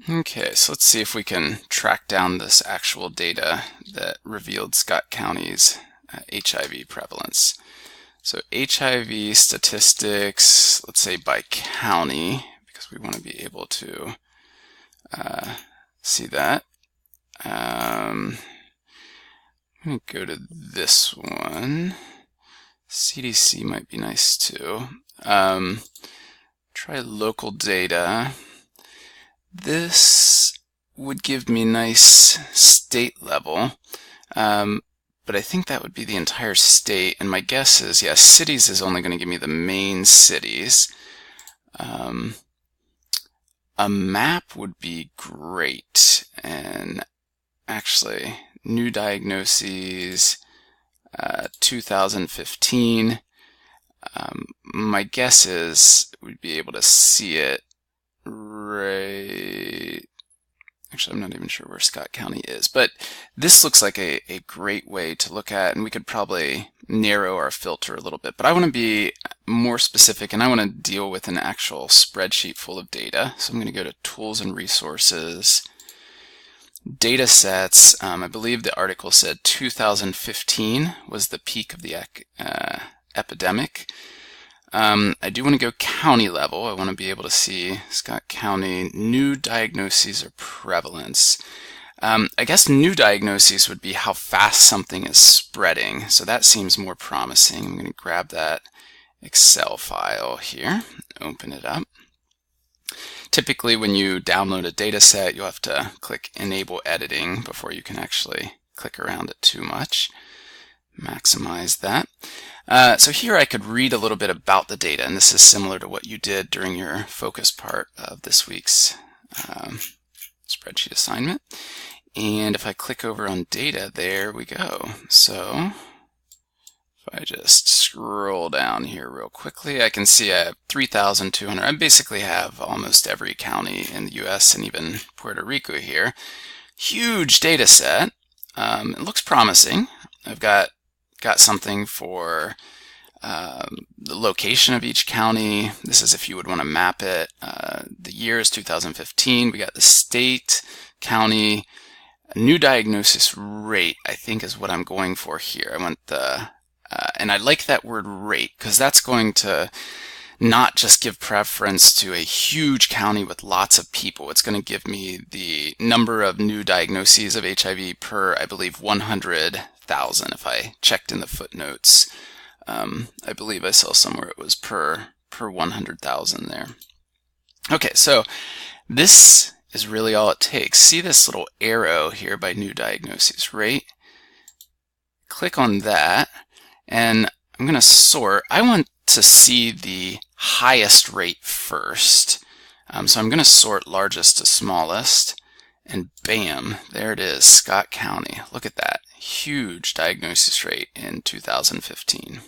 Okay, so let's see if we can track down this actual data that revealed Scott County's HIV prevalence. So HIV statistics, let's say by county, because we want to be able to see that. I'm going to go to this one. CDC might be nice too. Try local data. This would give me nice state level, but I think that would be the entire state, and my guess is, yeah, cities is only going to give me the main cities. A map would be great, and actually, new diagnoses, 2015. My guess is we'd be able to see it right. Actually, I'm not even sure where Scott County is, but this looks like a great way to look at, and we could probably narrow our filter a little bit. But I want to be more specific, and I want to deal with an actual spreadsheet full of data. So I'm going to go to Tools and Resources, Data Sets. I believe the article said 2015 was the peak of the epidemic. I do want to go county level. I want to be able to see Scott County new diagnoses or prevalence. I guess new diagnoses would be how fast something is spreading. So that seems more promising. I'm going to grab that Excel file here, open it up. Typically when you download a data set, you'll have to click Enable Editing before you can actually click around it too much. Maximize that. So here I could read a little bit about the data, and this is similar to what you did during your focus part of this week's spreadsheet assignment. And if I click over on data, there we go. So if I just scroll down here real quickly, I can see I have 3,200. I basically have almost every county in the US and even Puerto Rico here. Huge data set. It looks promising. I've got something for the location of each county. This is if you would want to map it. The year is 2015. We got the state, county, new diagnosis rate, I think is what I'm going for here. I want the, and I like that word rate because that's going to not just give preference to a huge county with lots of people. It's going to give me the number of new diagnoses of HIV per, I believe, 100,000. If I checked in the footnotes, I believe I saw somewhere it was per 100,000 there. Okay, so this is really all it takes. See this little arrow here by new diagnoses rate? Click on that, and I'm going to sort. I want to see the highest rate first. So I'm going to sort largest to smallest, and bam, there it is, Scott County. Look at that, huge diagnosis rate in 2015.